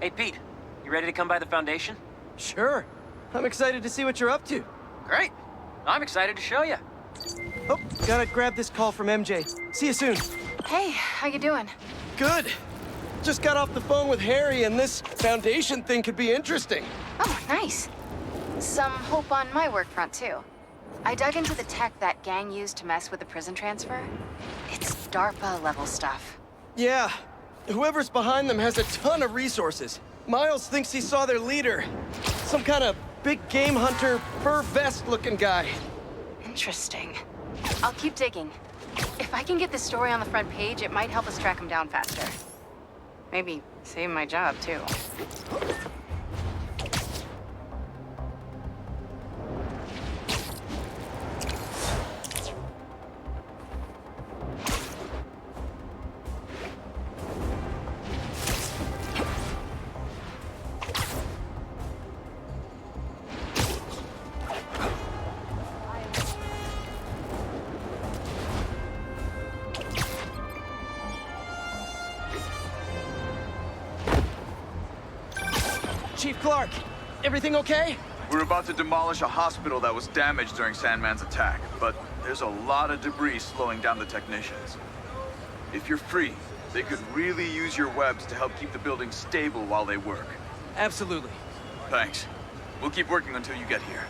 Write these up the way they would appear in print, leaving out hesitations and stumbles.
Hey, Pete, you ready to come by the Foundation? Sure. I'm excited to see what you're up to. Great. I'm excited to show you. Oh, gotta grab this call from MJ. See you soon. Hey, how you doing? Good. Just got off the phone with Harry, and this Foundation thing could be interesting. Oh, nice. Some hope on my work front, too. I dug into the tech that gang used to mess with the prison transfer. It's DARPA-level stuff. Yeah. Whoever's behind them has a ton of resources. Miles thinks he saw their leader. Some kind of big game hunter, fur vest-looking guy. Interesting. I'll keep digging. If I can get this story on the front page, it might help us track him down faster. Maybe save my job, too. Chief Clark, everything okay? We're about to demolish a hospital that was damaged during Sandman's attack, but there's a lot of debris slowing down the technicians. If you're free, they could really use your webs to help keep the building stable while they work. Absolutely. Thanks. We'll keep working until you get here.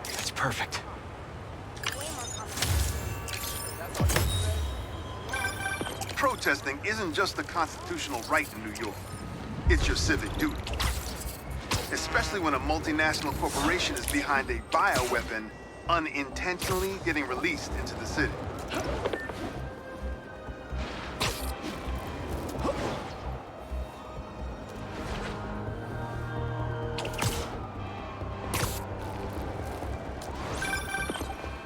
That's perfect. Protesting isn't just a constitutional right in New York. It's your civic duty. Especially when a multinational corporation is behind a bioweapon unintentionally getting released into the city.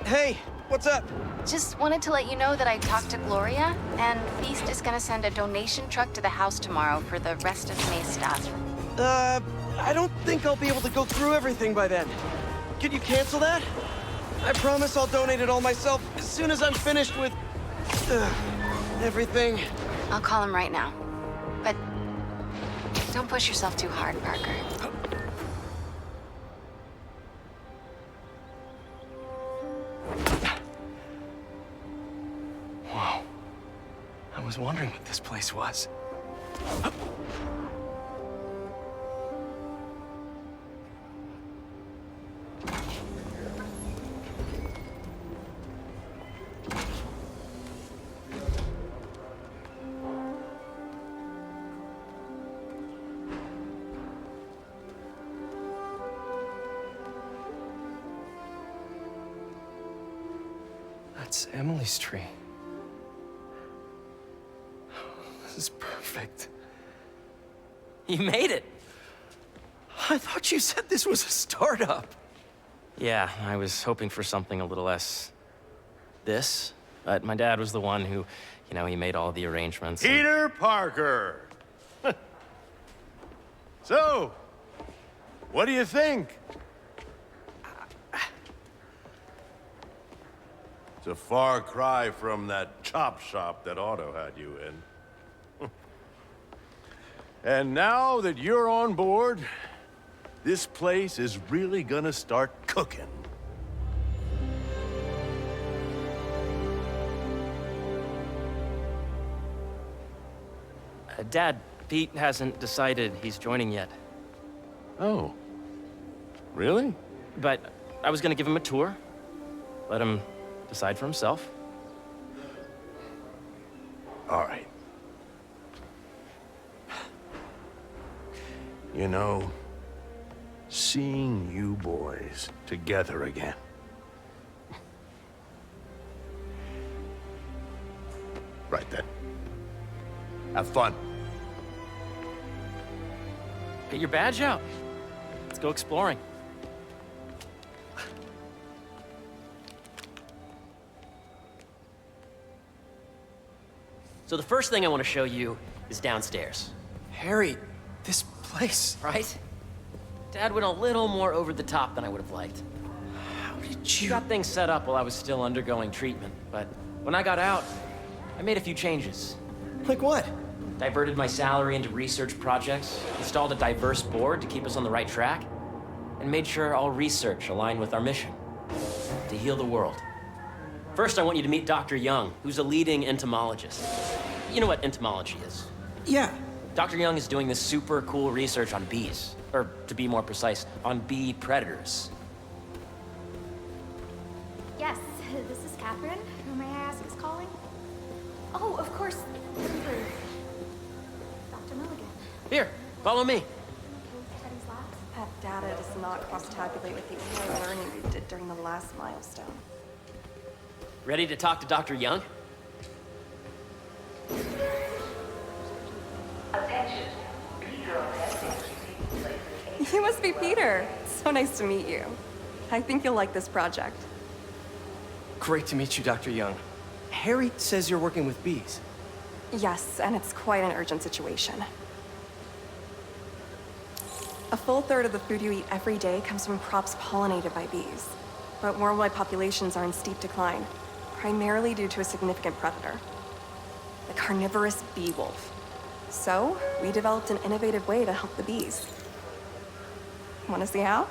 Hey, what's up? Just wanted to let you know that I talked to Gloria, and Feast is gonna send a donation truck to the house tomorrow for the rest of May's stuff. I don't think I'll be able to go through everything by then. Can you cancel that? I promise I'll donate it all myself as soon as I'm finished with... everything. I'll call him right now. But don't push yourself too hard, Parker. Whoa. I was wondering what this place was. That's Emily's tree. This is perfect. You made it. I thought you said this was a startup. Yeah, I was hoping for something a little less... this. But my dad was the one who, he made all the arrangements. Peter Parker! So, what do you think? It's a far cry from that chop shop that Otto had you in. And now that you're on board, this place is really gonna start cooking. Dad, Pete hasn't decided he's joining yet. Oh. Really? But I was gonna give him a tour. Let him decide for himself. All right. You know, seeing you boys together again. Right then. Have fun. Get your badge out. Let's go exploring. So the first thing I want to show you is downstairs. Harry, this place. Right? Dad went a little more over the top than I would have liked. How did He you... got things set up while I was still undergoing treatment, but when I got out, I made a few changes. Like what? Diverted my salary into research projects, installed a diverse board to keep us on the right track, and made sure all research aligned with our mission, to heal the world. First, I want you to meet Dr. Young, who's a leading entomologist. You know what entomology is? Yeah. Dr. Young is doing this super cool research on bees, or to be more precise, on bee predators. Yes, this is Catherine. Who may I ask is calling? Oh, of course. Dr. Milligan. Here, follow me. Okay with Teddy's labs? That data does not cross-tabulate with the AI learning we did during the last milestone. Ready to talk to Dr. Young? You must be Peter. So nice to meet you. I think you'll like this project. Great to meet you, Dr. Young. Harry says you're working with bees. Yes, and it's quite an urgent situation. A full third of the food you eat every day comes from crops pollinated by bees. But worldwide populations are in steep decline, primarily due to a significant predator, the carnivorous bee wolf. So, we developed an innovative way to help the bees. Want to see how?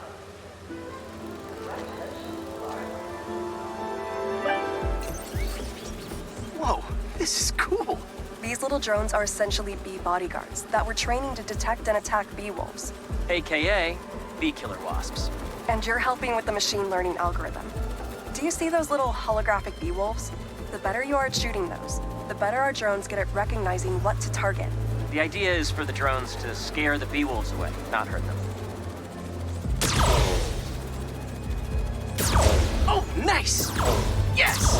Whoa, this is cool. These little drones are essentially bee bodyguards that we're training to detect and attack bee wolves. AKA bee killer wasps. And you're helping with the machine learning algorithm. Do you see those little holographic bee wolves? The better you are at shooting those, the better our drones get at recognizing what to target. The idea is for the drones to scare the bee wolves away, not hurt them. Oh, nice! Yes!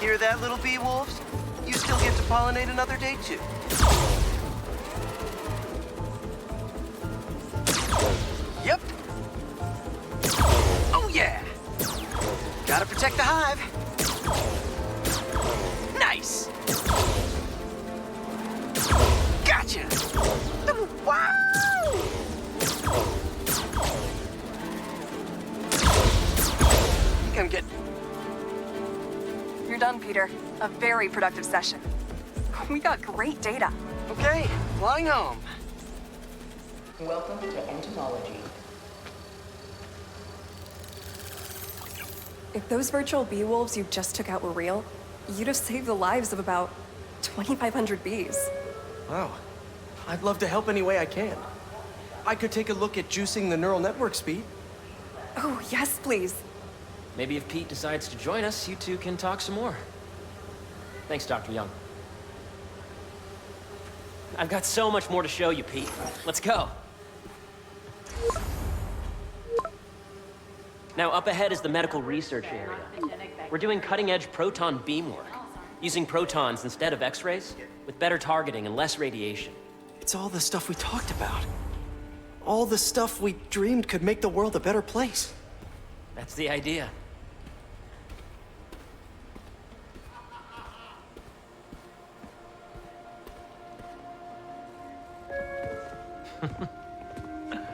Hear that, little bee wolves? You still get to pollinate another day, too. Yep. Oh, yeah! Gotta protect the hive. Nice! Gotcha! Wow! I think I'm getting... You're done, Peter. A very productive session. We got great data. Okay, flying home. Welcome to entomology. If those virtual bee wolves you just took out were real, you'd have saved the lives of about 2,500 bees. Wow. I'd love to help any way I can. I could take a look at juicing the neural network speed. Oh, yes, please. Maybe if Pete decides to join us, you two can talk some more. Thanks, Dr. Young. I've got so much more to show you, Pete. Let's go. Now, up ahead is the medical research area. We're doing cutting-edge proton beam work, using protons instead of X-rays, with better targeting and less radiation. It's all the stuff we talked about. All the stuff we dreamed could make the world a better place. That's the idea.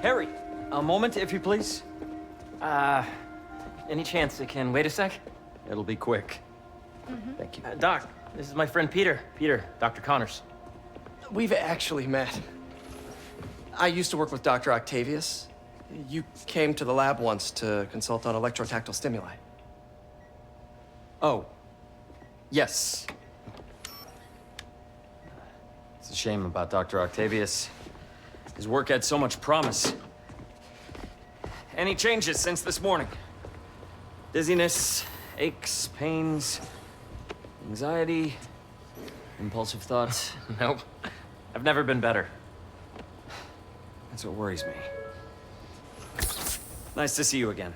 Harry! A moment, if you please. Any chance it can wait a sec? It'll be quick. Thank you. Doc, this is my friend Peter. Peter, Dr. Connors. We've actually met. I used to work with Dr. Octavius. You came to the lab once to consult on electrotactile stimuli. Oh. Yes. It's a shame about Dr. Octavius. His work had so much promise. Any changes since this morning? Dizziness, aches, pains, anxiety, impulsive thoughts. Nope. I've never been better. That's what worries me. Nice to see you again.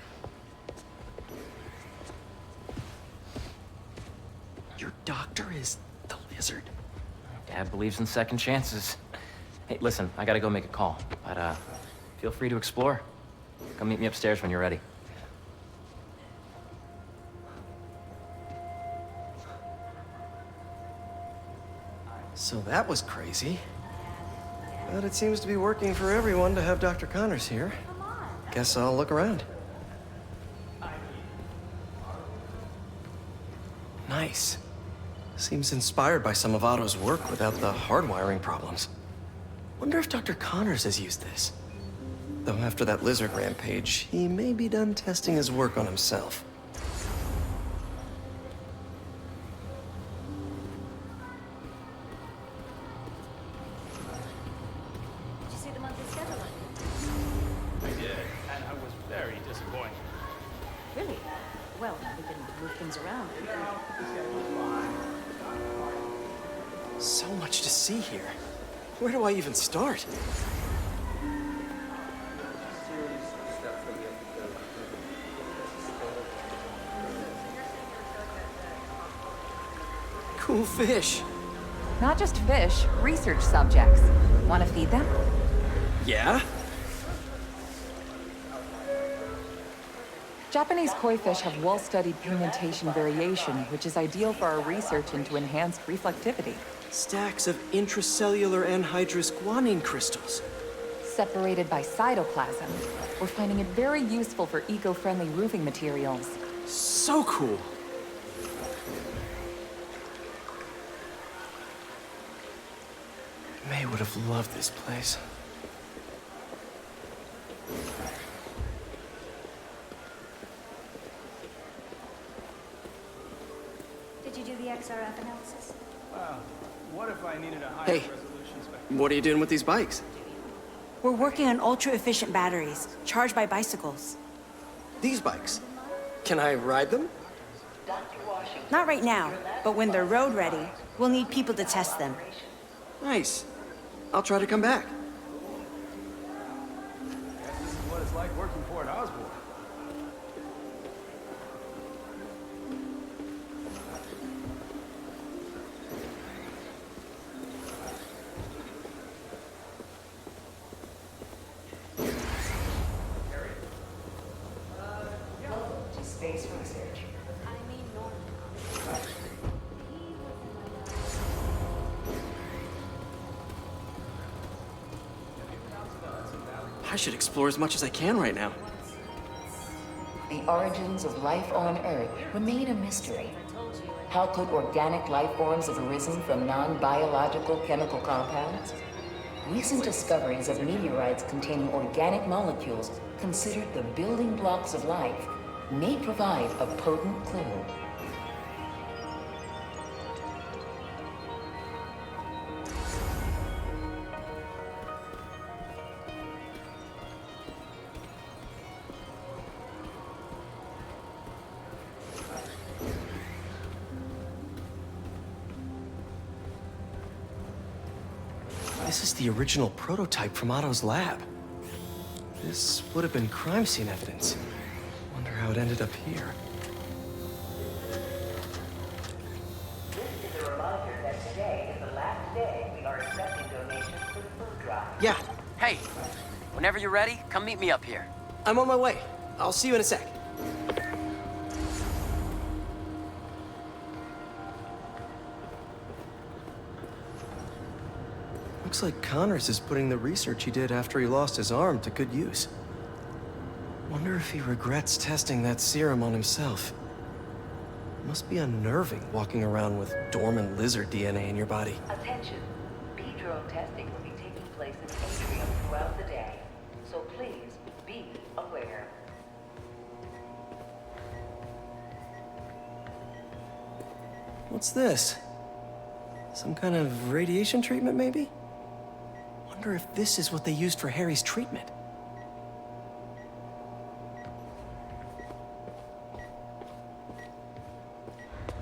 Your doctor is the lizard. Dad believes in second chances. Hey, listen, I gotta go make a call, but feel free to explore. Come meet me upstairs when you're ready. So that was crazy. But it seems to be working for everyone to have Dr. Connors here. Guess I'll look around. Nice. Seems inspired by some of Otto's work without the hardwiring problems. Wonder if Dr. Connors has used this. Though after that lizard rampage, he may be done testing his work on himself. Did you see the monthly schedule? I did, and I was very disappointed. Really? Well, we can move things around. So much to see here. Where do I even start? Cool fish. Not just fish, research subjects. Want to feed them? Yeah? Japanese koi fish have well-studied pigmentation variation, which is ideal for our research into enhanced reflectivity. Stacks of intracellular anhydrous guanine crystals. Separated by cytoplasm, we're finding it very useful for eco-friendly roofing materials. So cool. May would have loved this place. Did you do the XRF analysis? Wow, what if I needed a higher Hey, resolution spectrum? what are you doing with these bikes? We're working on ultra-efficient batteries, charged by bicycles. These bikes? Can I ride them? Not right now, but when they're road ready, we'll need people to test them. Nice. I'll try to come back. This is what it's like working for an Osborne. To space research. I should explore as much as I can right now. The origins of life on Earth remain a mystery. How could organic life forms have arisen from non-biological chemical compounds? Recent discoveries of meteorites containing organic molecules considered the building blocks of life may provide a potent clue. This is the original prototype from Otto's lab. This would have been crime scene evidence. Wonder how it ended up here. This is a reminder that today is the last day we are accepting donations for the food drive. Yeah, Hey, whenever you're ready, come meet me up here. I'm on my way. I'll see you in a sec. Looks like Connors is putting the research he did after he lost his arm to good use. Wonder if he regrets testing that serum on himself. Must be unnerving walking around with dormant lizard DNA in your body. Attention. B-drone testing will be taking place in Atrium throughout the day, so please be aware. What's this? Some kind of radiation treatment, maybe? Wonder if this is what they used for Harry's treatment.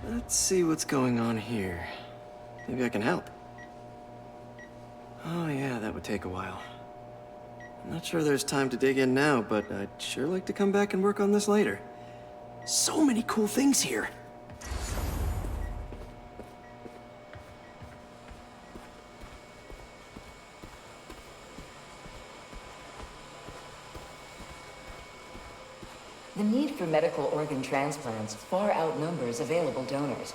Let's see what's going on here. Maybe I can help. Oh yeah, that would take a while. I'm not sure there's time to dig in now, but I'd sure like to come back and work on this later. So many cool things here. The need for medical organ transplants far outnumbers available donors.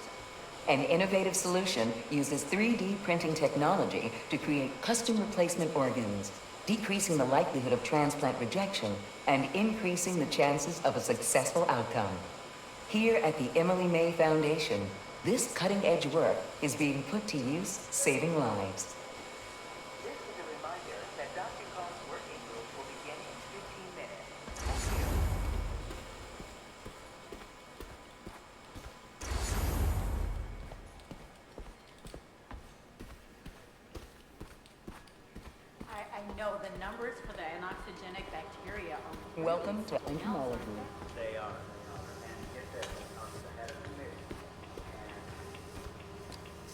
An innovative solution uses 3D printing technology to create custom replacement organs, decreasing the likelihood of transplant rejection and increasing the chances of a successful outcome. Here at the Emily May Foundation, this cutting-edge work is being put to use, saving lives. This is a reminder that Dr. Cohn's working group will begin in 15 minutes. Thank you. I know the numbers for the anoxygenic bacteria are... Welcome to entomology. They are.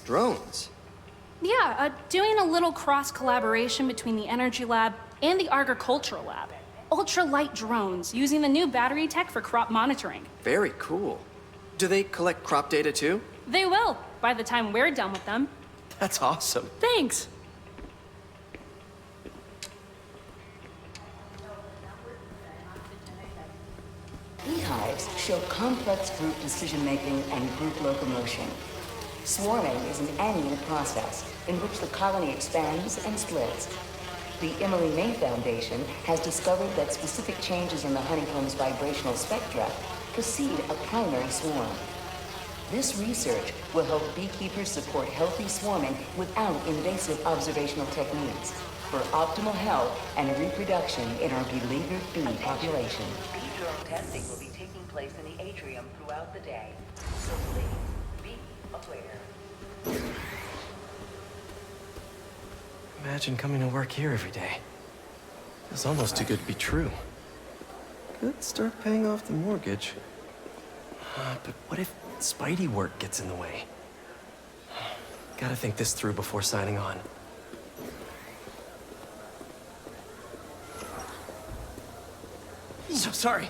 Drones? Yeah, doing a little cross-collaboration between the Energy Lab and the Agricultural Lab. Ultralight drones, using the new battery tech for crop monitoring. Very cool. Do they collect crop data too? They will, by the time we're done with them. That's awesome. Thanks. Beehives show complex group decision-making and group locomotion. Swarming is an annual process in which the colony expands and splits. The Emily May Foundation has discovered that specific changes in the honeycomb's vibrational spectra precede a primary swarm. This research will help beekeepers support healthy swarming without invasive observational techniques for optimal health and reproduction in our beleaguered bee population. Bee drone testing will be taking place in the atrium throughout the day, so please be aware. Imagine coming to work here every day. It's almost too good to be true. Could start paying off the mortgage. But what if Spidey work gets in the way? Gotta think this through before signing on. So sorry.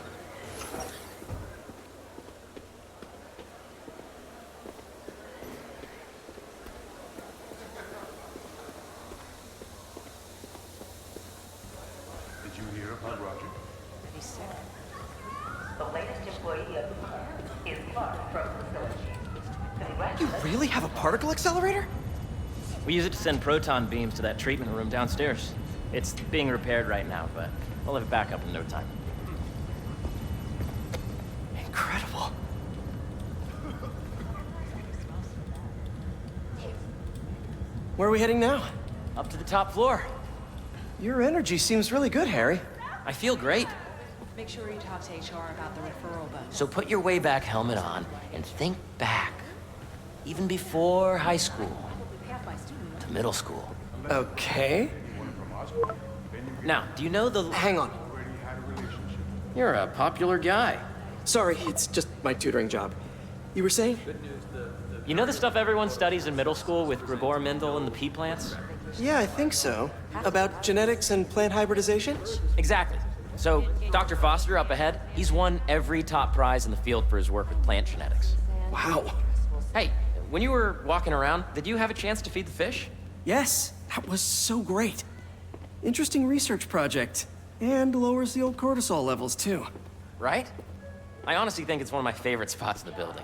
Did you hear about Roger? He said the latest employee of the firm is far from facility. You really have a particle accelerator? We use it to send proton beams to that treatment room downstairs. It's being repaired right now, but we'll have it back up in no time. Incredible. Where are we heading now? Up to the top floor. Your energy seems really good, Harry. I feel great. Make sure you talk to HR about the referral bonus. So put your way-back helmet on and think back. Even before high school. To middle school. Okay. Now, do you know the... Hang on. You're a popular guy. Sorry, it's just my tutoring job. You were saying? You know the stuff everyone studies in middle school with Gregor Mendel and the pea plants? Yeah, I think so. About genetics and plant hybridization? Exactly. So, Dr. Foster up ahead, he's won every top prize in the field for his work with plant genetics. Wow. Hey, when you were walking around, did you have a chance to feed the fish? Yes, that was so great. Interesting research project. And lowers the old cortisol levels, too. Right? I honestly think it's one of my favorite spots in the building.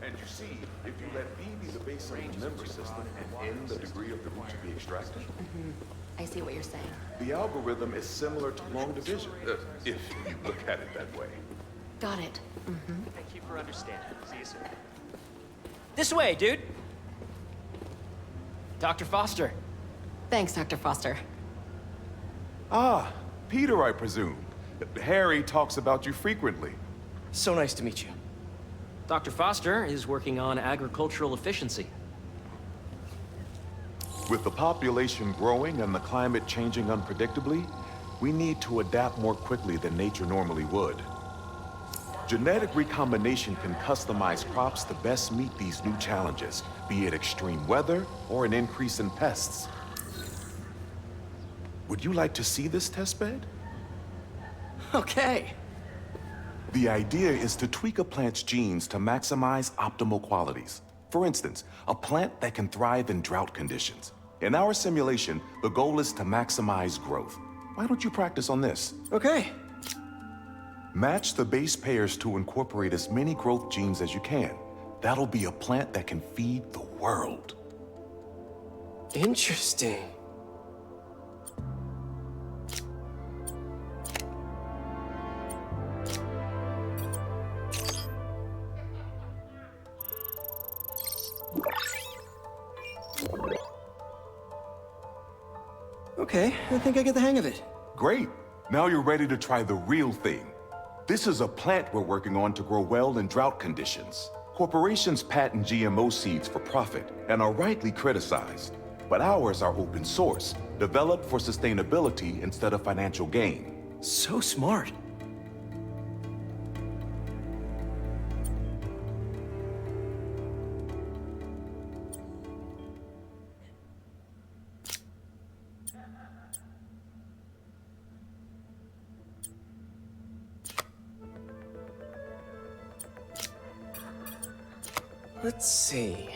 And you see, if you let B be the base of the member system and N the degree of the root to be extracted, I see what you're saying. the algorithm is similar to long division, if you look at it that way. Got it. Thank you for understanding. See you soon. This way, dude! Dr. Foster. Thanks, Dr. Foster. Ah, Peter, I presume. Harry talks about you frequently. So nice to meet you. Dr. Foster is working on agricultural efficiency. With the population growing and the climate changing unpredictably, we need to adapt more quickly than nature normally would. Genetic recombination can customize crops to best meet these new challenges, be it extreme weather or an increase in pests. Would you like to see this testbed? Okay. The idea is to tweak a plant's genes to maximize optimal qualities. For instance, a plant that can thrive in drought conditions. In our simulation, the goal is to maximize growth. Why don't you practice on this? Okay. Match the base pairs to incorporate as many growth genes as you can. That'll be a plant that can feed the world. Interesting. Okay, I think I get the hang of it. Great. Now you're ready to try the real thing. This is a plant we're working on to grow well in drought conditions. Corporations patent GMO seeds for profit and are rightly criticized. But ours are open source, developed for sustainability instead of financial gain. So smart. Let's see.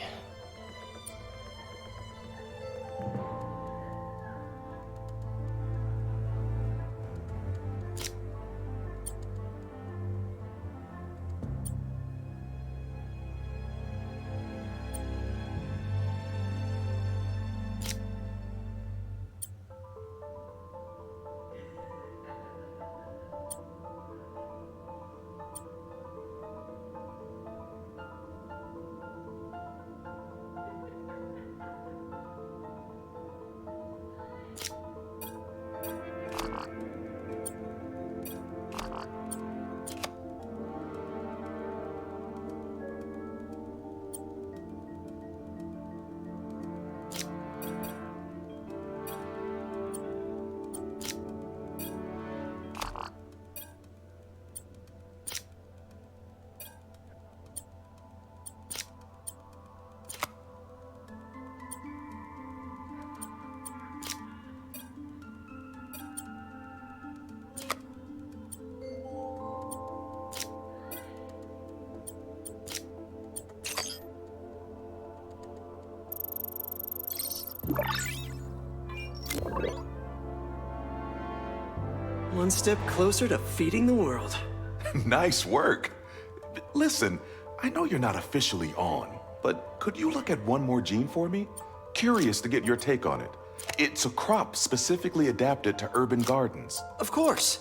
One step closer to feeding the world. Nice work. Listen, I know you're not officially on, but could you look at one more gene for me? Curious to get your take on it. It's a crop specifically adapted to urban gardens. Of course.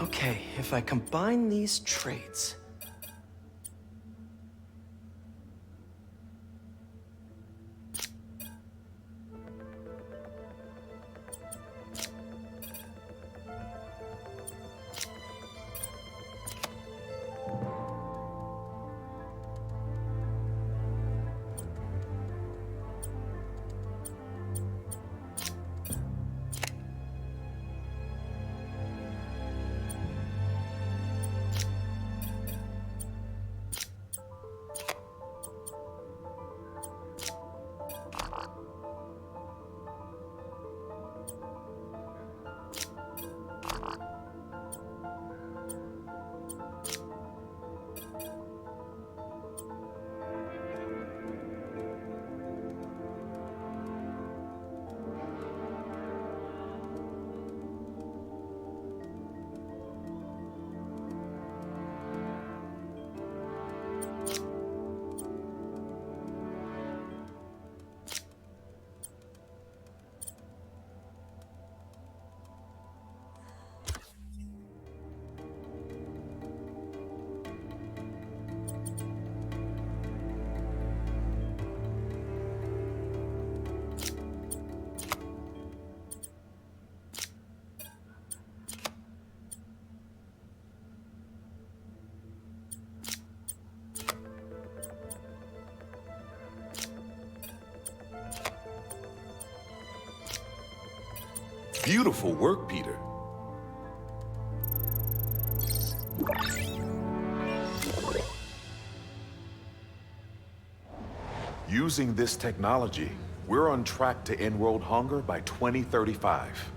Okay, if I combine these traits... Beautiful work, Peter. Using this technology, We're on track to end world hunger by 2035.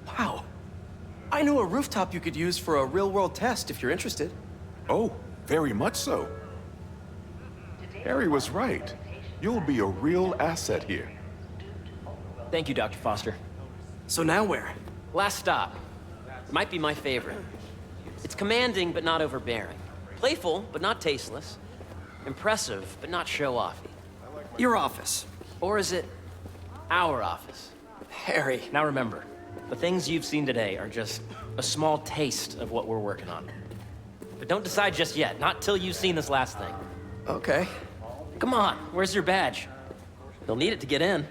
Wow. I know a rooftop you could use for a real-world test if you're interested. Oh, very much so. Harry was right. You'll be a real asset here. Thank you, Dr. Foster. So now where? Last stop. Might be my favorite. It's commanding, but not overbearing. Playful, but not tasteless. Impressive, but not show-offy. Your office. Or is it our office? Harry. Now remember, the things you've seen today are just a small taste of what we're working on. But don't decide just yet, not till you've seen this last thing. Okay. Come on, where's your badge? You'll need it to get in.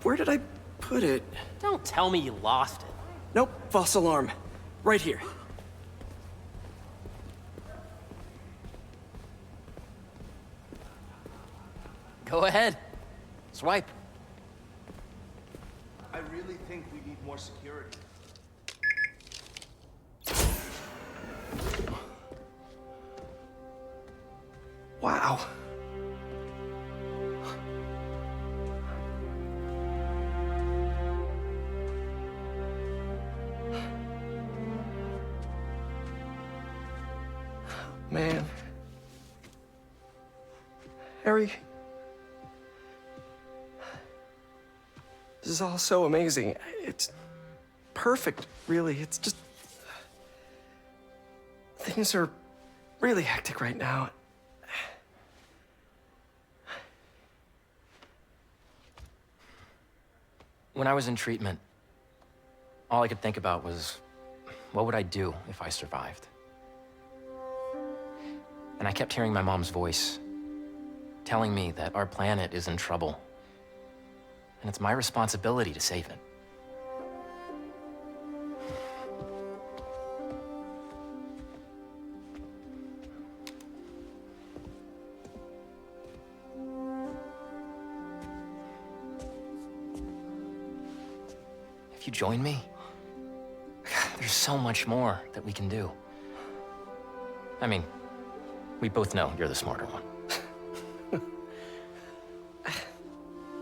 Where did I put it? Don't tell me you lost it. Nope, false alarm. Right here. Go ahead. Swipe. I really think we need more security. Wow. Man. Harry. This is all so amazing. It's perfect, really. It's just... Things are really hectic right now. When I was in treatment, all I could think about was, what would I do if I survived? And I kept hearing my mom's voice, telling me that our planet is in trouble, and it's my responsibility to save it. If you join me, there's so much more that we can do. I mean, we both know you're the smarter one.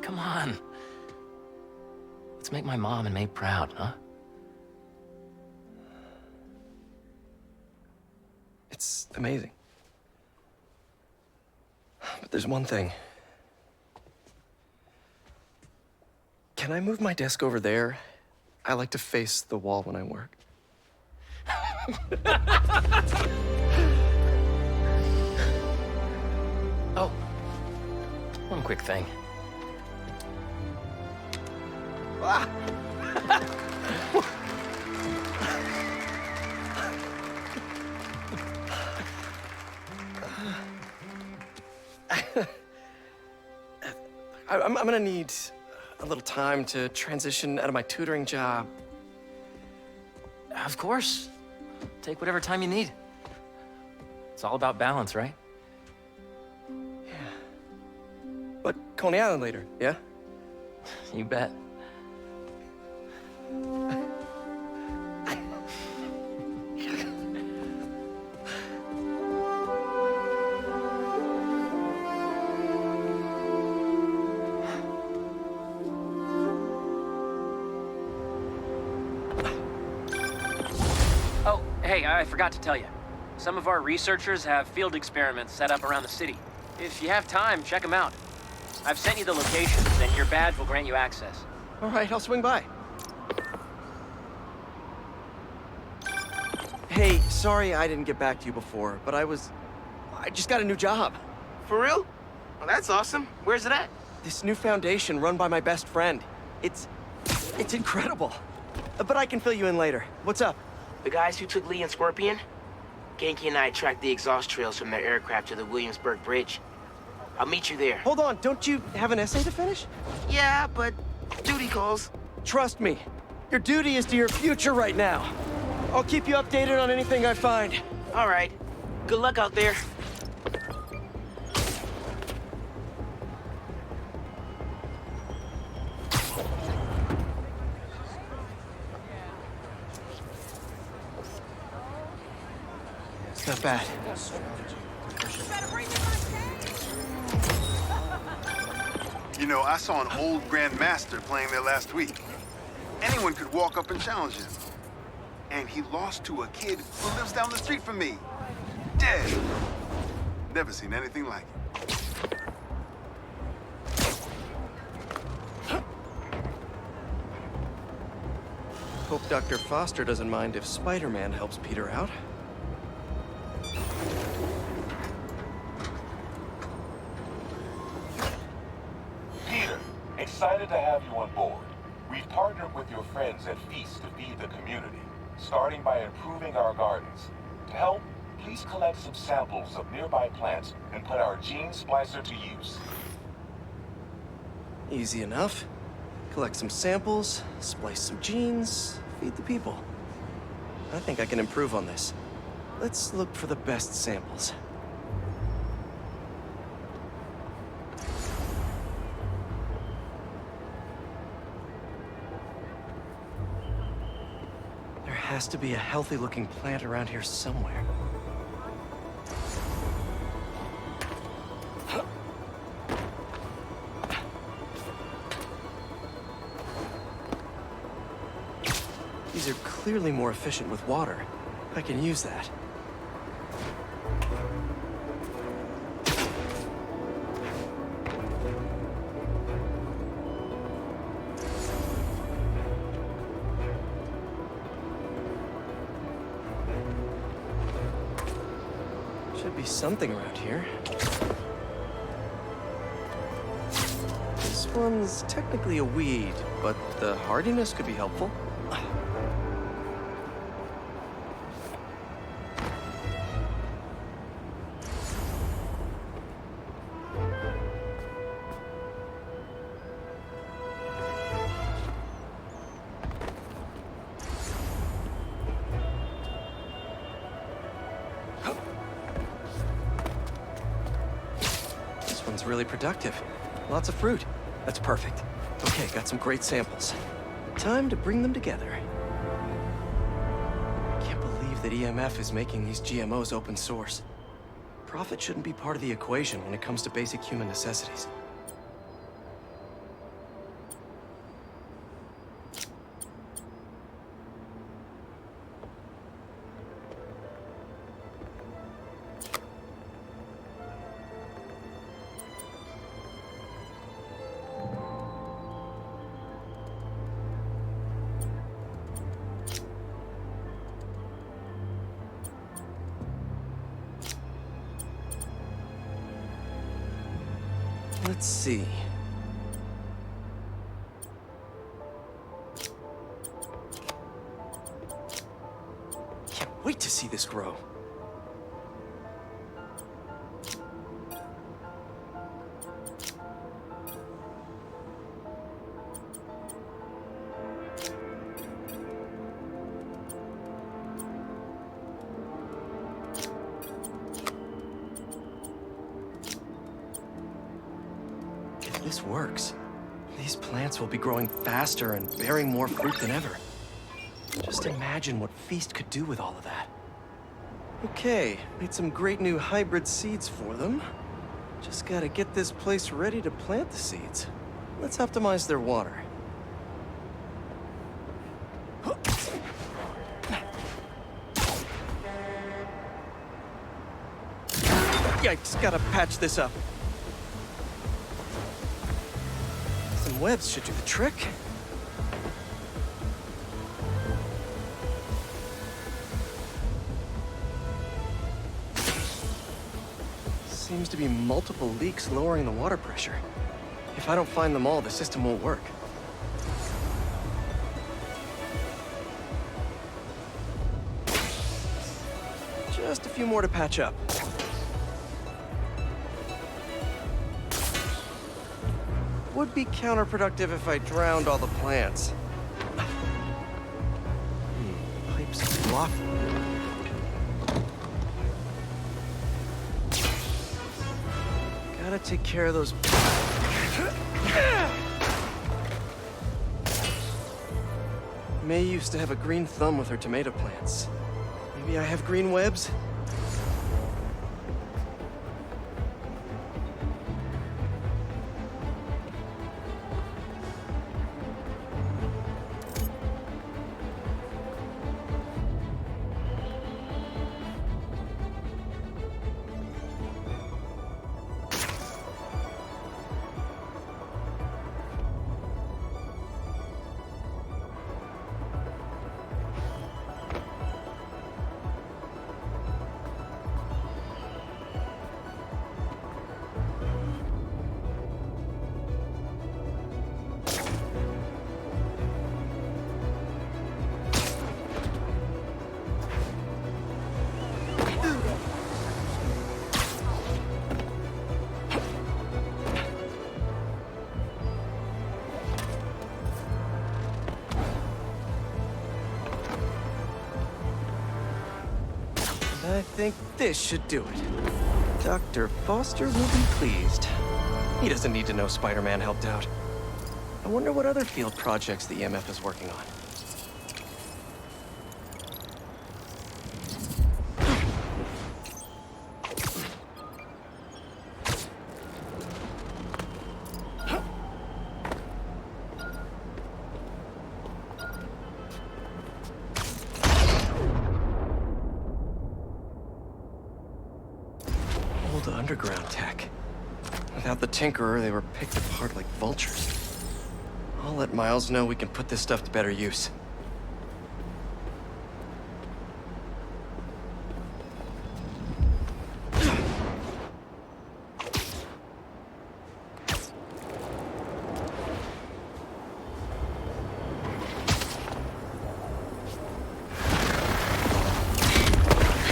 Come on. Let's make my mom and May proud, huh? It's amazing. But there's one thing. Can I move my desk over there? I like to face the wall when I work. Oh, one quick thing. Ah. I'm gonna need a little time to transition out of my tutoring job. Of course. Take whatever time you need. It's all about balance, right? Yeah. But Coney Island later, yeah? You bet. Oh, hey, I forgot to tell you. Some of our researchers have field experiments set up around the city. If you have time, check them out. I've sent you the locations, and your badge will grant you access. All right, I'll swing by. Hey, sorry I didn't get back to you before, but I just got a new job. For real? Well, that's awesome. Where's it at? This new foundation run by my best friend. It's incredible. But I can fill you in later. What's up? The guys who took Lee and Scorpion? Genki and I tracked the exhaust trails from their aircraft to the Williamsburg Bridge. I'll meet you there. Hold on, don't you have an essay to finish? Yeah, but duty calls. Trust me, your duty is to your future right now. I'll keep you updated on anything I find. All right. Good luck out there. It's not bad. You know, I saw an old Grandmaster playing there last week. Anyone could walk up and challenge him. And he lost to a kid who lives down the street from me. Dead. Never seen anything like it. Hope Dr. Foster doesn't mind if Spider-Man helps Peter out. Peter, excited to have you on board. We've partnered with your friends at Feast to feed the community, starting by improving our gardens. To help, please collect some samples of nearby plants and put our gene splicer to use. Easy enough. Collect some samples, splice some genes, feed the people. I think I can improve on this. Let's look for the best samples. There has to be a healthy-looking plant around here somewhere. These are clearly more efficient with water. I can use that. Should be something around here. This one's technically a weed, but the hardiness could be helpful. Really productive. Lots of fruit. That's perfect. Okay, got some great samples. Time to bring them together. Can't believe that EMF is making these GMOs open source. Profit shouldn't be part of the equation when it comes to basic human necessities. Let's see. Can't wait to see this grow. This works. These plants will be growing faster and bearing more fruit than ever. Just imagine what Feast could do with all of that. Okay, made some great new hybrid seeds for them. Just gotta get this place ready to plant the seeds. Let's optimize their water. Yikes, gotta patch this up. Some webs should do the trick. Seems to be multiple leaks lowering the water pressure. If I don't find them all, the system won't work. Just a few more to patch up. Would be counterproductive if I drowned all the plants. Pipes block. Gotta take care of those. May used to have a green thumb with her tomato plants. Maybe I have green webs? I think this should do it. Dr. Foster will be pleased. He doesn't need to know Spider-Man helped out. I wonder what other field projects the EMF is working on. Old underground tech. Without the Tinkerer, they were picked apart like vultures. I'll let Miles know we can put this stuff to better use.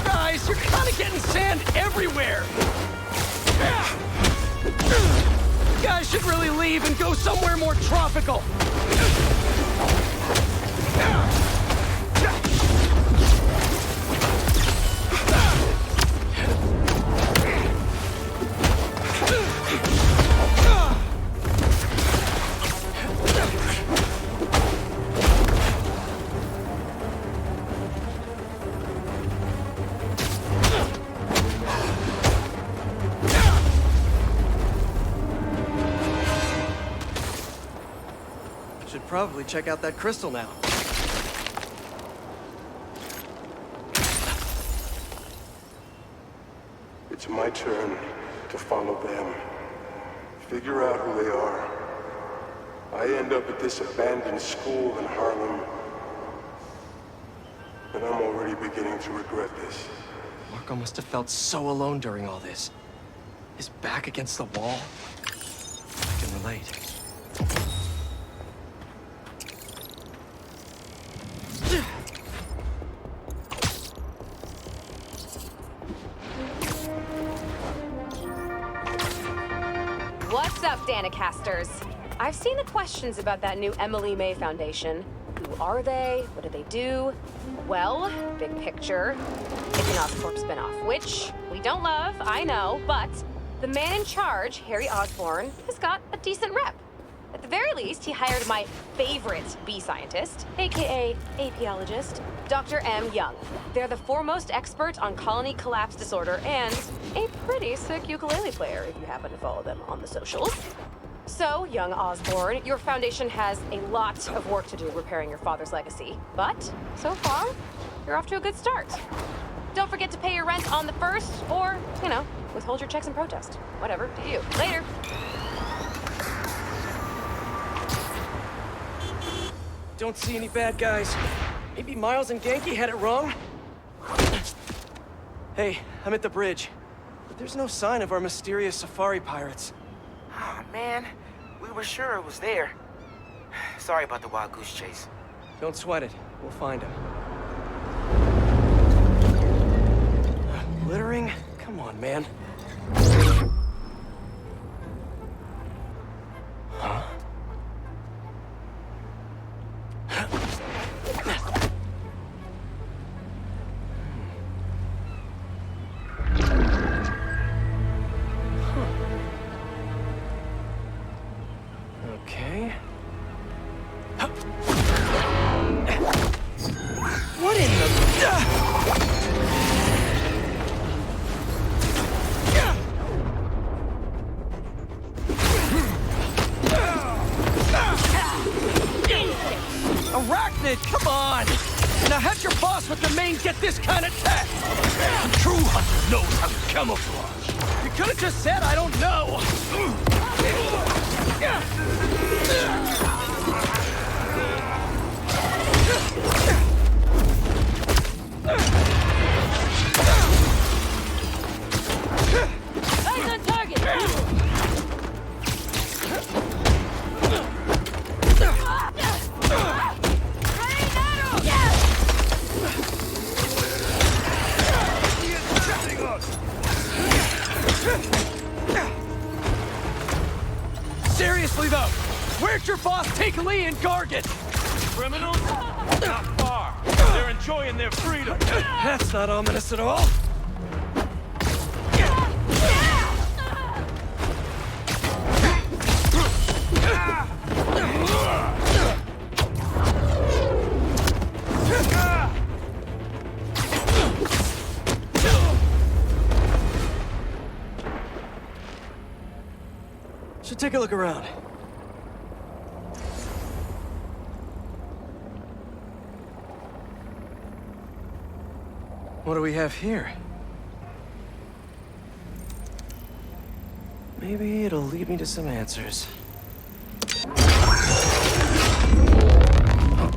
Guys, you're kind of getting sand everywhere! You guys should really leave and go somewhere more tropical. Should probably check out that crystal now. It's my turn to follow them. Figure out who they are. I end up at this abandoned school in Harlem, and I'm already beginning to regret this. Marco must have felt so alone during all this. His back against the wall. I can relate. What's up, Danicasters? I've seen the questions about that new Emily May Foundation. Who are they? What do they do? Well, big picture, it's an Oscorp spinoff, which we don't love, I know, but the man in charge, Harry Osborn, has got a decent rep. At the very least, he hired my favorite bee scientist, aka apiologist, Dr. M. Young. They're the foremost expert on colony collapse disorder and a pretty sick ukulele player if you happen to follow them on the socials. So, young Osborn, your foundation has a lot of work to do repairing your father's legacy. But, so far, you're off to a good start. Don't forget to pay your rent on the 1st, or, you know, withhold your checks in protest. Whatever, do you. Later. Don't see any bad guys. Maybe Miles and Genki had it wrong? Hey, I'm at the bridge. But there's no sign of our mysterious safari pirates. Oh, man. We were sure it was there. Sorry about the wild goose chase. Don't sweat it. We'll find him. Littering? Come on, man. Huh? Okay. What in the... Arachnid, come on! Now have your boss with the main get this kind of tech! A true hunter knows how to camouflage. You could have just said I don't know! Eyes on target! Seriously though, where'd your boss take Lee and Gargan? Criminals? Not far. They're enjoying their freedom. That's not ominous at all. So take a look around. What do we have here? Maybe it'll lead me to some answers.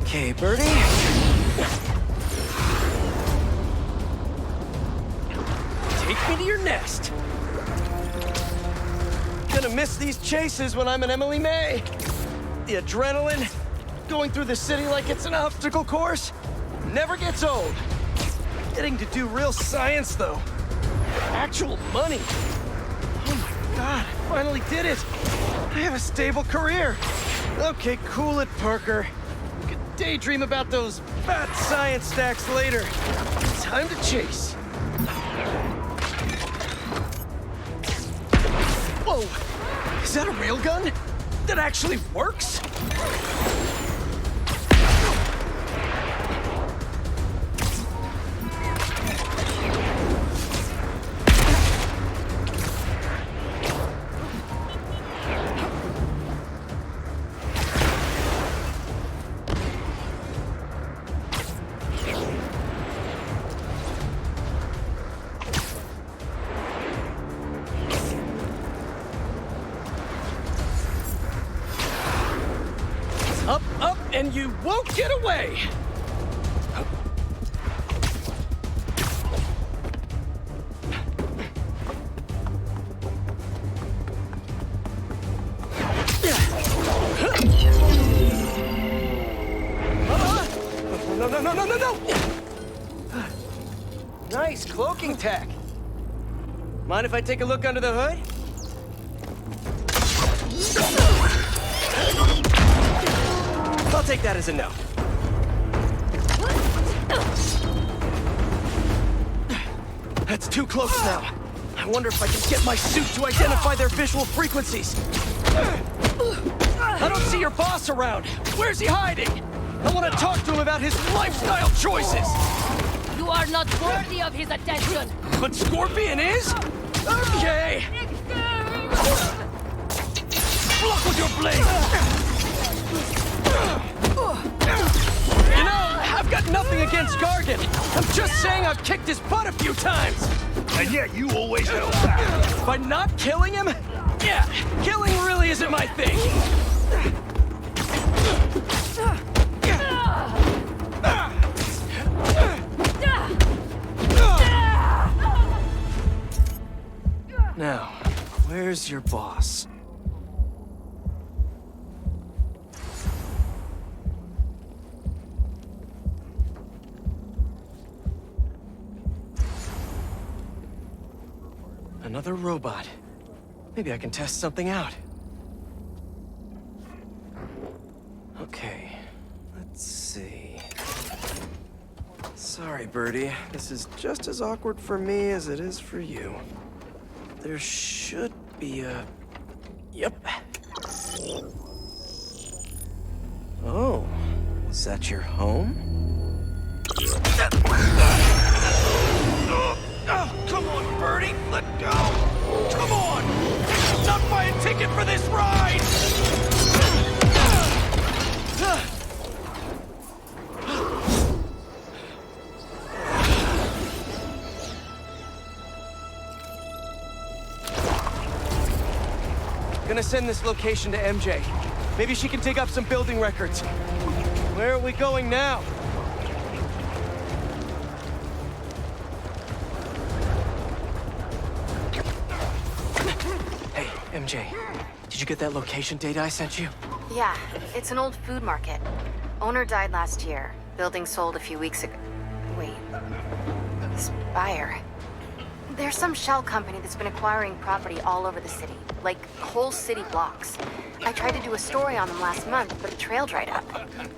Okay, Birdie. Take me to your nest. Gonna miss these chases when I'm an Emily May. The adrenaline, going through the city like it's an obstacle course, never gets old. Getting to do real science, though. Actual money. Oh my God, I finally did it. I have a stable career. Okay, cool it, Parker. You can daydream about those fat science stacks later. Time to chase. Whoa! Is that a railgun? That actually works? Up, up, and you won't get away! No! Nice cloaking tech. Mind if I take a look under the hood? I'll take that as a no. That's too close now. I wonder if I can get my suit to identify their visual frequencies. I don't see your boss around. Where's he hiding? I want to talk to him about his lifestyle choices. You are not worthy of his attention. But Scorpion is? Okay. Block with your blade. You know, I've got nothing against Gargan. I'm just saying I've kicked his butt a few times. And yet you always held back. By not killing him? Yeah, killing really isn't my thing. Now, where's your boss? Another robot. Maybe I can test something out. Okay, let's see. Sorry, Birdie. This is just as awkward for me as it is for you. There should be a... Yep. Oh, is that your home? Oh, come on, Birdie, let go! Come on! Not buy a ticket for this ride! Gonna send this location to MJ. Maybe she can dig up some building records. Where are we going now? Hey, MJ. Did you get that location data I sent you? Yeah, it's an old food market. Owner died last year. Building sold a few weeks ago. Wait. This buyer. There's some shell company that's been acquiring property all over the city. Like, whole city blocks. I tried to do a story on them last month, but the trail dried up.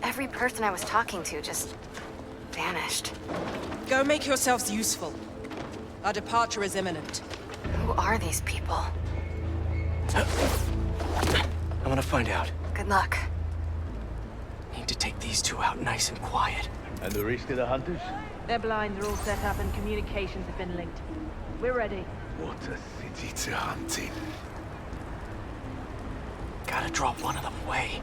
Every person I was talking to just... vanished. Go make yourselves useful. Our departure is imminent. Who are these people? I'm gonna find out. Good luck. Need to take these two out nice and quiet. And the rest of the hunters? Their blinds are all set up and communications have been linked. We're ready. What a city to hunt in. Gotta draw one of them away.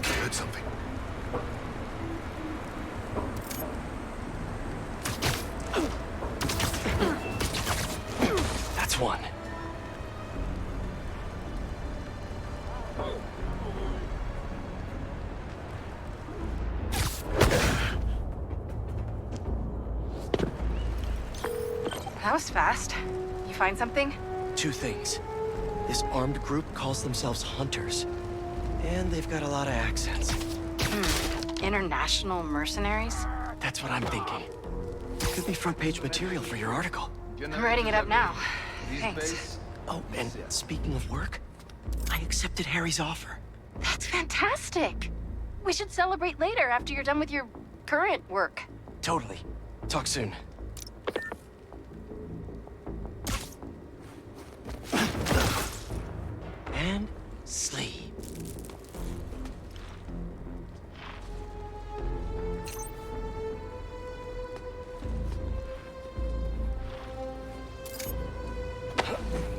I heard something. That's one. That was fast. You find something? Two things. This armed group calls themselves Hunters. And they've got a lot of accents. International mercenaries? That's what I'm thinking. Could be front page material for your article. I'm writing it up now. Thanks. Oh, and speaking of work, I accepted Harry's offer. That's fantastic. We should celebrate later after you're done with your current work. Totally. Talk soon. And sleep.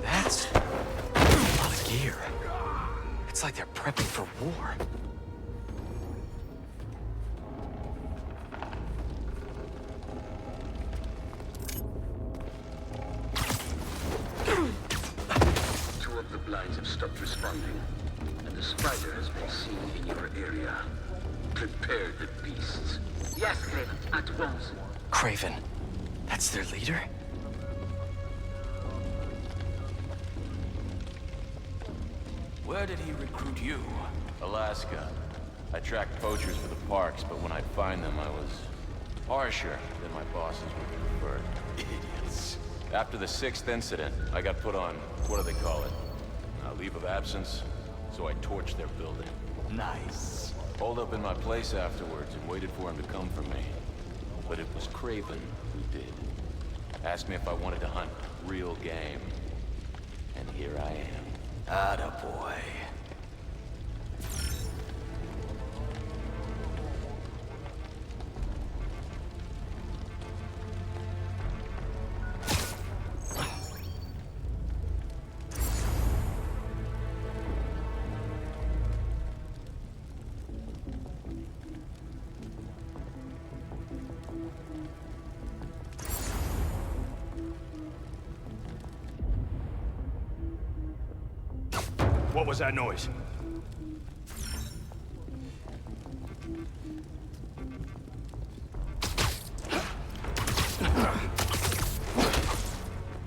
That's a lot of gear. It's like they're prepping for war. Two of the blinds have stopped responding, and the spider has been seen in your area. Prepare the beasts. Yes, Craven, at once. Craven. That's their leader? Where did he recruit you? Alaska. I tracked poachers for the parks, but when I'd find them, I was harsher than my bosses would prefer. Idiots. After the 6th incident, I got put on, what do they call it? A leave of absence, so I torched their building. Nice. Holed up in my place afterwards and waited for him to come for me. But it was Craven who did. Asked me if I wanted to hunt real game. And here I am. Attaboy. What was that noise?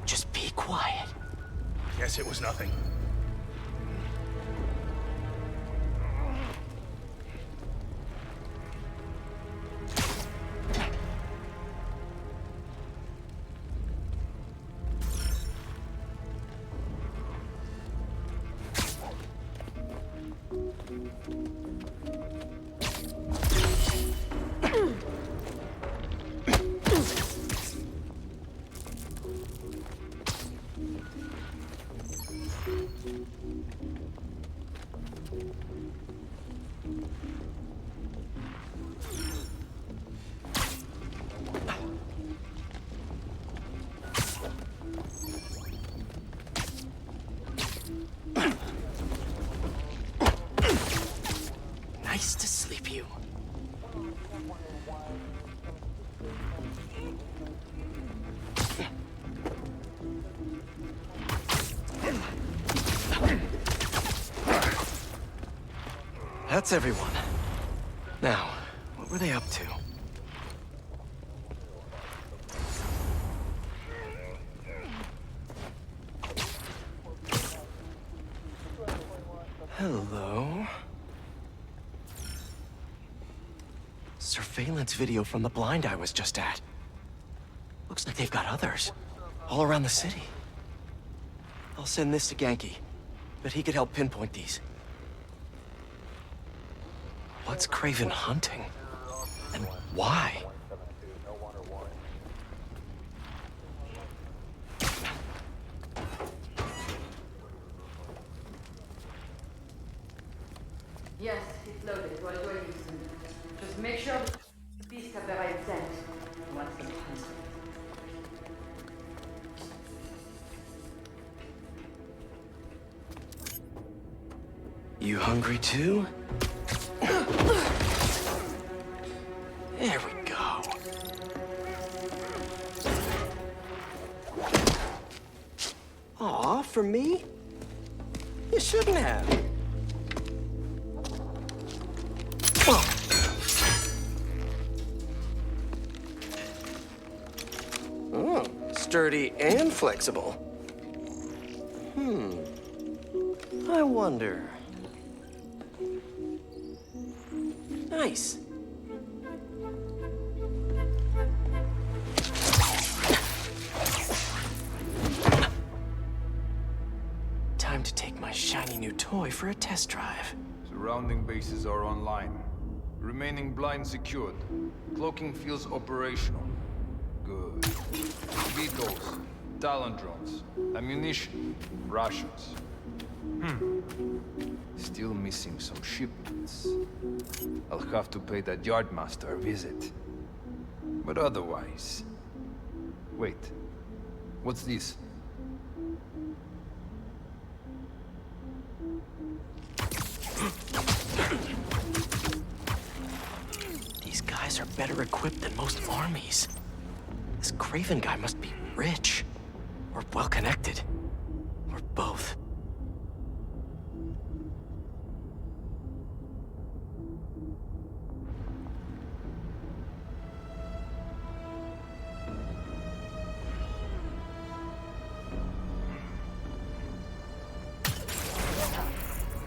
Just be quiet. Guess it was nothing. Nice to sleep you. That's everyone. Now, what were they up to? Hello? Surveillance video from the blind I was just at. Looks like they've got others. All around the city. I'll send this to Genki. But he could help pinpoint these. What's Craven hunting? And why? Yes, it's loaded. It was waiting soon. Just make sure the beasts have the right scent. Once the hungry too? There we go. Aw, for me? You shouldn't have. Oh, sturdy and flexible. I wonder. Nice. Time to take my shiny new toy for a test drive. Surrounding bases are online. Remaining blind secured. Cloaking fields operational. Good. Vehicles, talent drones, ammunition, rations. Still missing some shipments. I'll have to pay that yardmaster a visit. But otherwise... Wait. What's this? These guys are better equipped than most armies. This Craven guy must be rich. Or well-connected. Or both.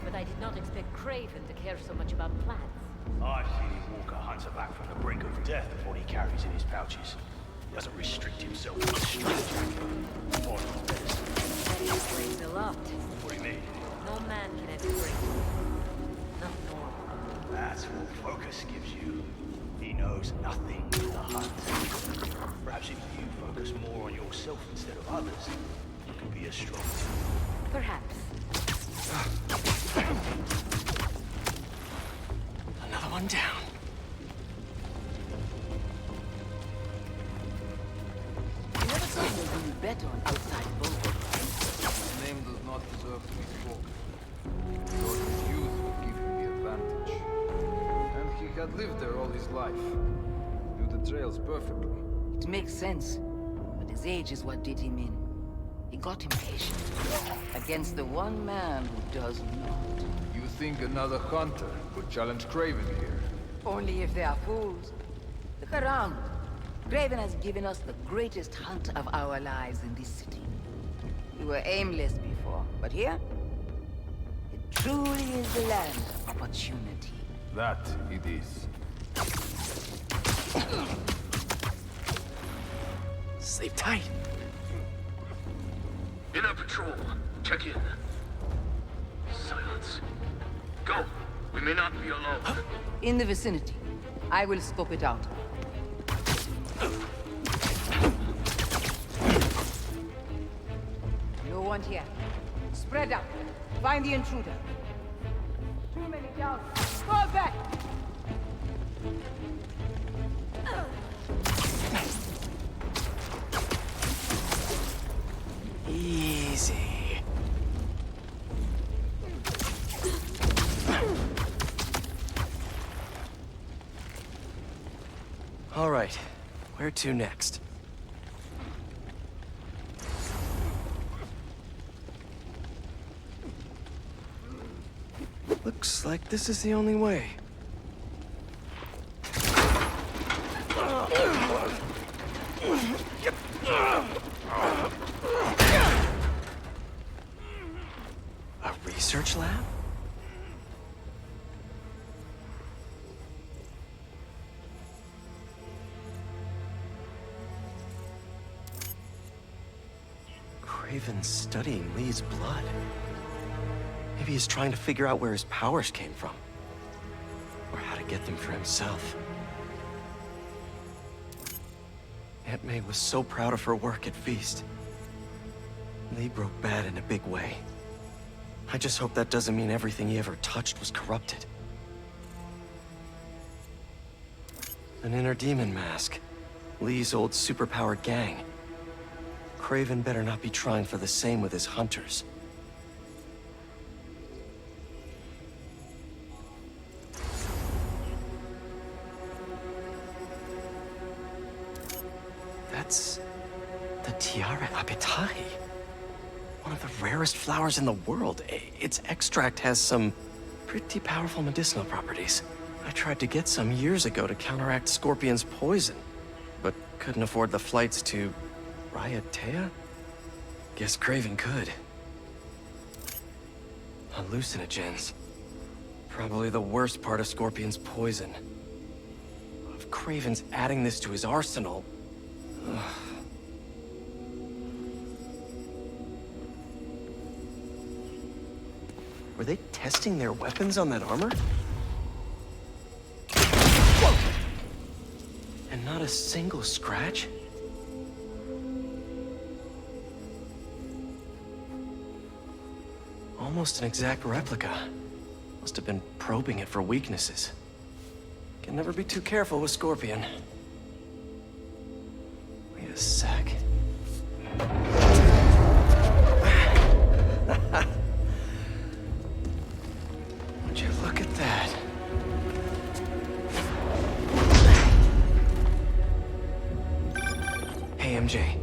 But I did not expect Craven to care so much about plants. I've seen him walk a hunter back from the brink of death with what he carries in his pouches. He doesn't restrict himself to the streets. Or not best. He brings a lot. What do you mean? No man can ever bring. Not normal. That's what focus gives you. He knows nothing of the hunt. Perhaps if you focus more on yourself instead of others, you could be as strong. Perhaps. Another one down. You never told me who you bet on outside Volvo. His name does not deserve to be spoken. Thought his youth would give him the advantage. And he had lived there all his life. Knew the trails perfectly. It makes sense. But his age is what did him in. He got impatient. Against the one man who does not. You think another hunter would challenge Craven here? Only if they are fools. Look around. Craven has given us the greatest hunt of our lives in this city. We were aimless before, but here, it truly is the land of opportunity. That it is. Sleep tight. Inner patrol, check in. Silence. Go. We may not be alone. In the vicinity. I will scope it out. No one here. Spread out. Find the intruder. Too many down. Fall back! Easy. All right, where to next? Looks like this is the only way. A research lab? Craven's studying Lee's blood. Maybe he's trying to figure out where his powers came from. Or how to get them for himself. Aunt May was so proud of her work at Feast. Lee broke bad in a big way. I just hope that doesn't mean everything he ever touched was corrupted. An inner demon mask. Lee's old superpowered gang. Craven better not be trying for the same with his hunters. It's the Tiara Apetae. One of the rarest flowers in the world. Its extract has some pretty powerful medicinal properties. I tried to get some years ago to counteract Scorpion's poison, but couldn't afford the flights to Raiatea? Guess Craven could. Hallucinogens. Probably the worst part of Scorpion's poison. If Craven's adding this to his arsenal... Ugh. Were they testing their weapons on that armor? Whoa! And not a single scratch? Almost an exact replica. Must have been probing it for weaknesses. Can never be too careful with Scorpion. Wait a sec. Would you look at that? Hey, MJ.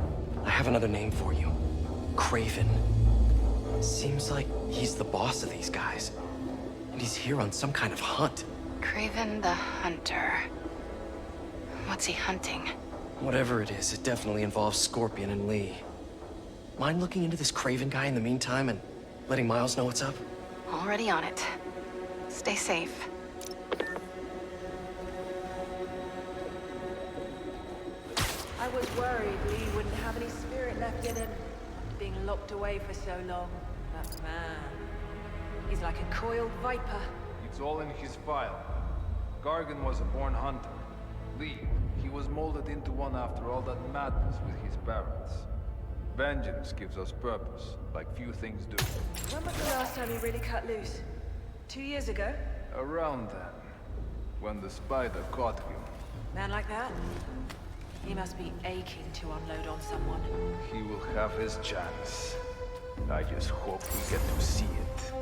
I have another name for you. Craven. Seems like he's the boss of these guys. And he's here on some kind of hunt. Craven the Hunter. What's he hunting? Whatever it is, it definitely involves Scorpion and Lee. Mind looking into this Craven guy in the meantime and letting Miles know what's up? Already on it. Stay safe. I was worried Lee wouldn't have any spirit left in him, being locked away for so long. But man, he's like a coiled viper. It's all in his file. Gargan was a born hunter. Lee, he was molded into one after all that madness with his parents. Vengeance gives us purpose, like few things do. When was the last time he really cut loose? 2 years ago? Around then, when the spider caught him. Man like that? He must be aching to unload on someone. He will have his chance. I just hope we get to see it.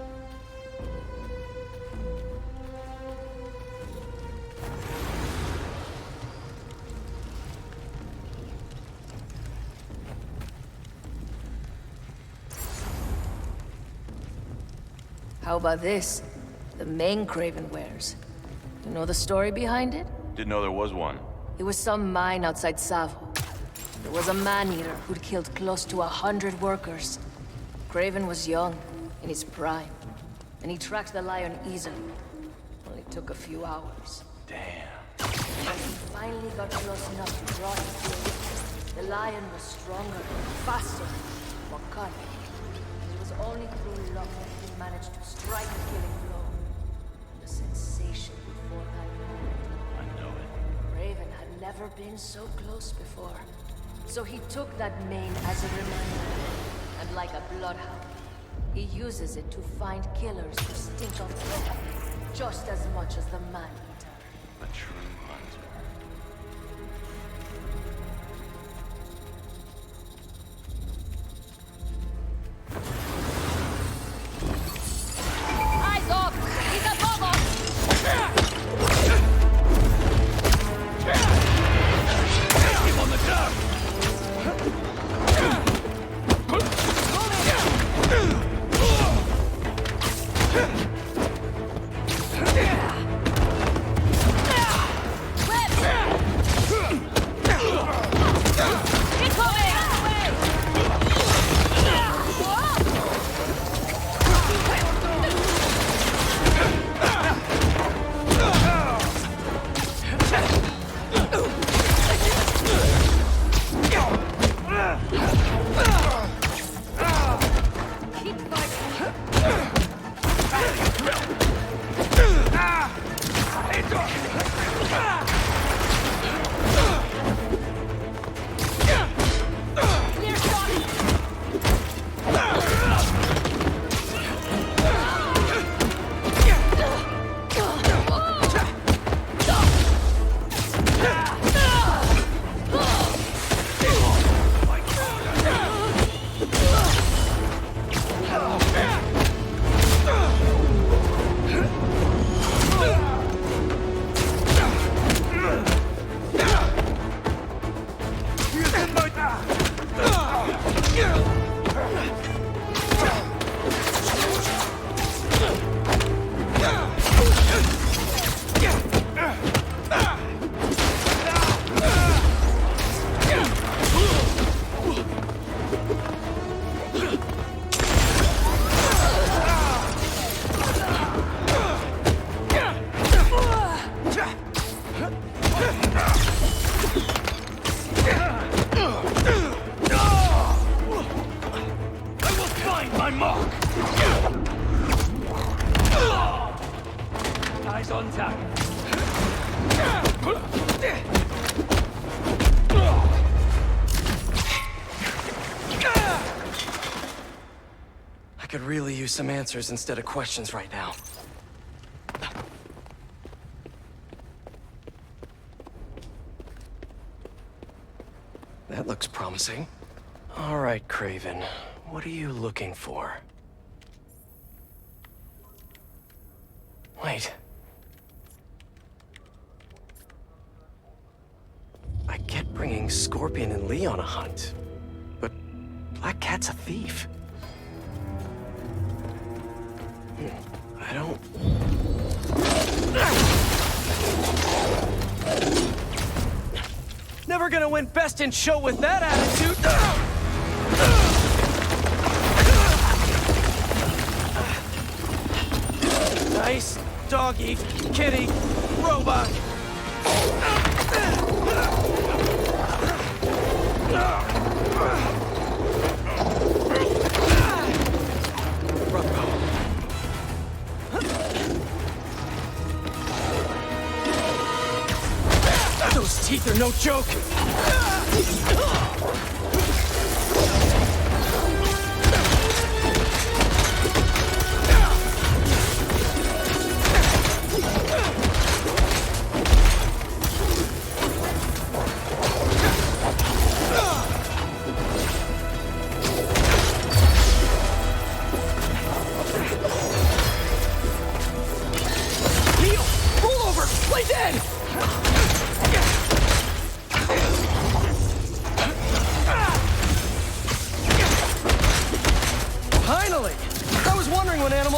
How about this? The main Craven wears. You know the story behind it? Didn't know there was one. It was some mine outside Savo. There was a man-eater who'd killed close to 100 workers. Craven was young, in his prime, and he tracked the lion easily. Only took a few hours. Damn. When he finally got close enough to draw his sword, the lion was stronger, faster, more cunning. It was only through luck that he managed to strike a killing blow. And the sensation before that moment. I know it. Raven had never been so close before. So he took that mane as a reminder. And like a bloodhound, he uses it to find killers who stink of death just as much as the man-eater. A true hunter. Eyes off! He's above us! Keep on the job! some answers instead of questions right now. That looks promising. All right, Craven. What are you looking for? Wait. I get bringing Scorpion and Lee on a hunt, but Black Cat's a thief. I don't... Never gonna win Best in Show with that attitude! Nice doggy, kitty, robot! Those teeth are no joke!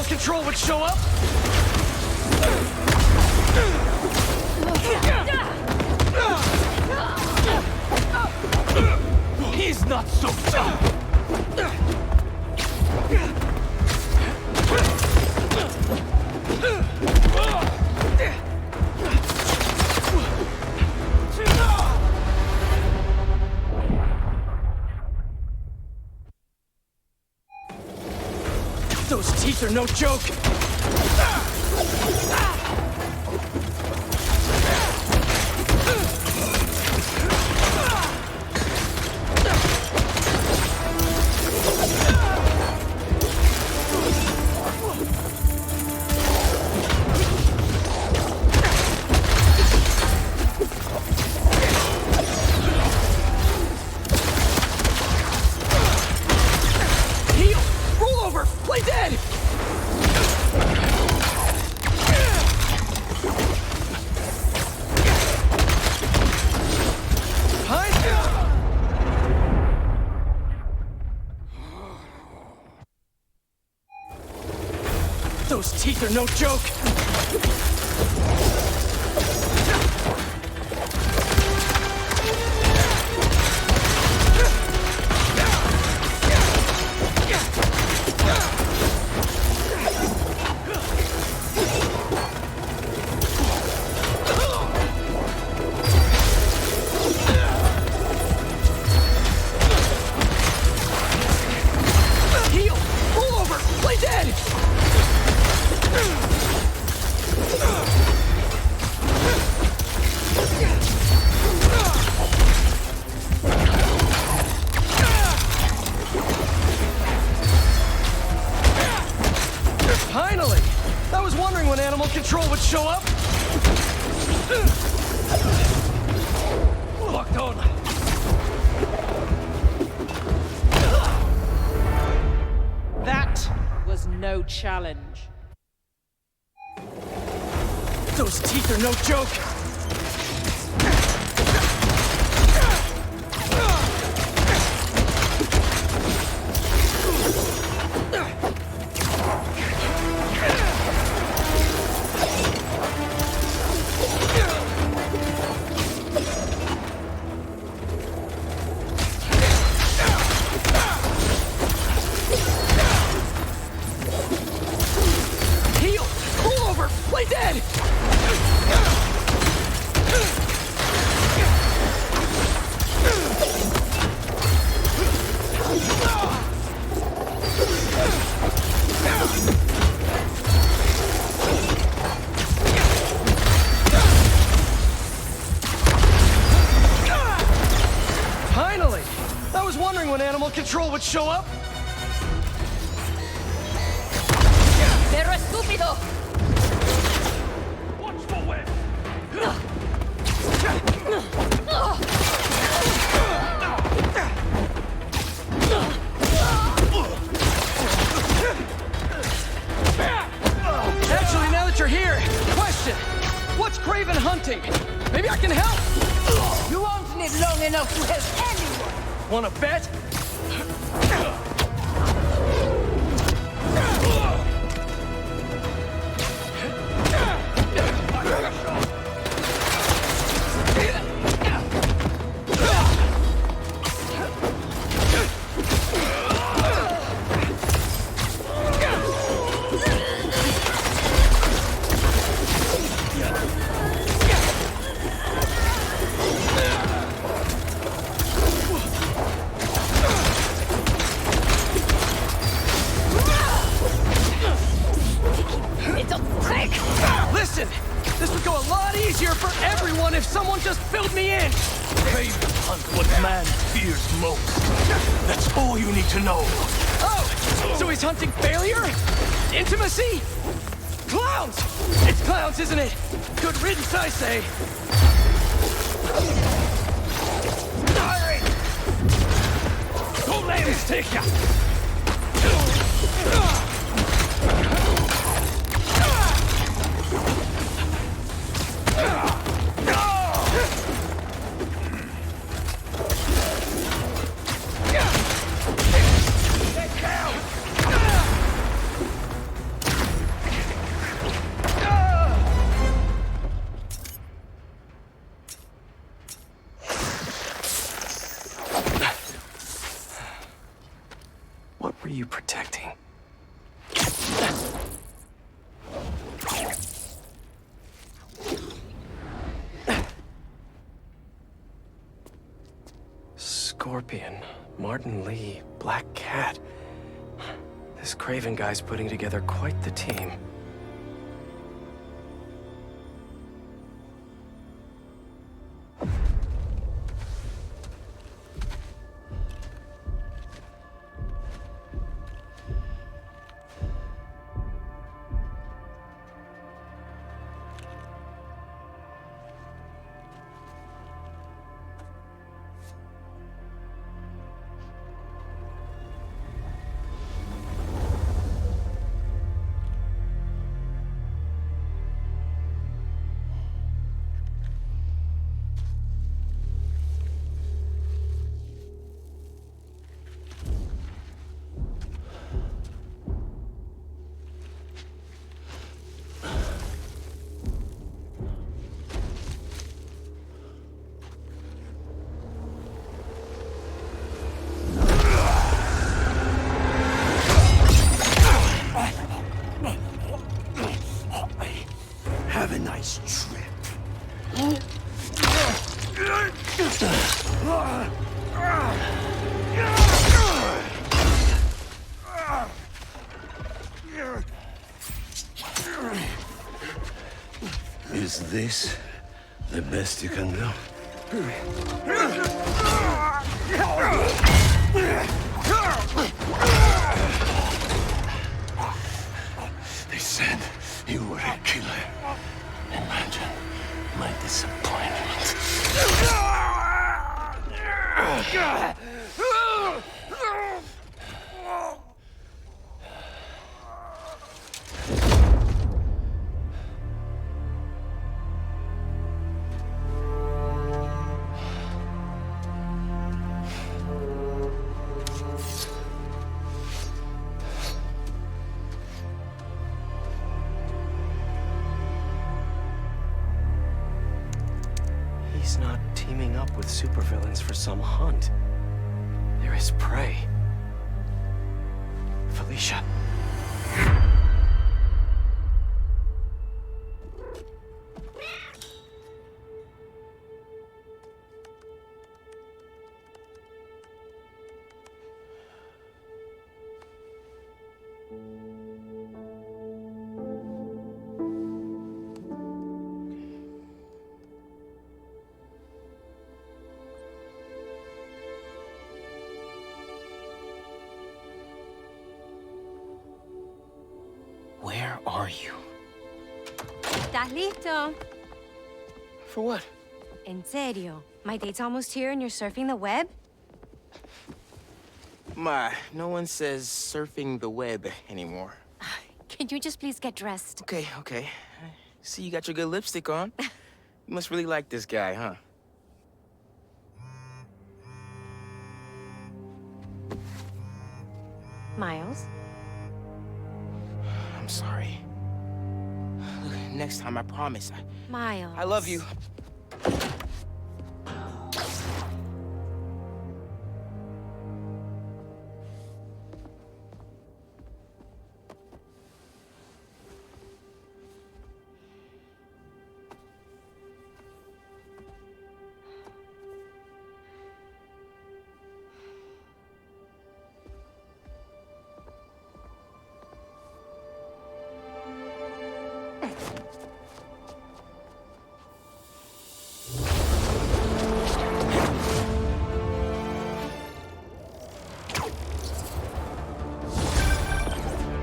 Control would show up? He's not so tough! Those teeth are no joke! Those teeth are no joke! Heal! Roll over! Play dead! Finally! I was wondering when Animal Control would show up. Locked on. That was no challenge. Those teeth are no joke! Heal! Pull over! Play dead! Finally! I was wondering when Animal Control would show up. estúpido! Watch for web! Actually, now that you're here, question! What's Craven hunting? Maybe I can help! You won't live long enough to help anyone! Wanna bet? Listen! This would go a lot easier for everyone if someone just filled me in! Craven hunt what man fears most. That's all you need to know. Oh! So he's hunting failure? Intimacy? Clowns! It's clowns, isn't it? Good riddance, I say. Don't let him take ya! What were you protecting? Scorpion, Martin Lee, Black Cat. This Craven guy's putting together quite the team. Have a nice trip. Is this the best you can do? They said you were a killer. Imagine my disappointment. He's not teaming up with supervillains for some hunt. They're his prey. Felicia. are you? ¿Estás listo? For what? En serio. My date's almost here and you're surfing the web? Ma, no one says surfing the web anymore. Can you just please get dressed? Okay, okay. See, you got your good lipstick on. You must really like this guy, huh? Miles? I'm sorry. Look, next time, I promise. Miles. I love you.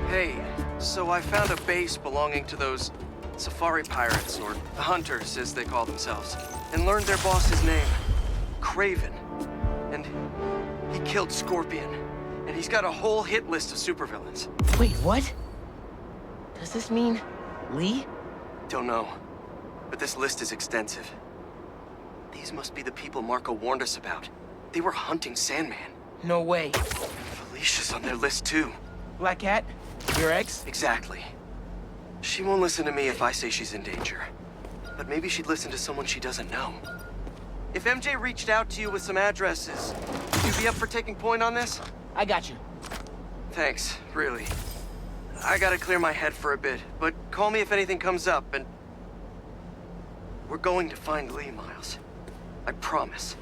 Hey, so I found a base belonging to those safari pirates, or hunters, as they call themselves, and learned their boss's name, Kraven. And he killed Scorpion, and he's got a whole hit list of supervillains. Wait, what? Does this mean Lee? Don't know, but this list is extensive. These must be the people Marco warned us about. They were hunting Sandman. No way. Felicia's on their list too. Black Cat? Your ex? Exactly. She won't listen to me if I say she's in danger. But maybe she'd listen to someone she doesn't know. If MJ reached out to you with some addresses, would you be up for taking point on this? I got you. Thanks, really. I gotta clear my head for a bit, but call me if anything comes up, and... we're going to find Lee, Miles. I promise.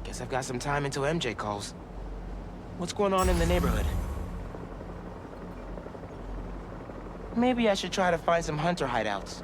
Guess I've got some time until MJ calls. What's going on in the neighborhood? Maybe I should try to find some hunter hideouts.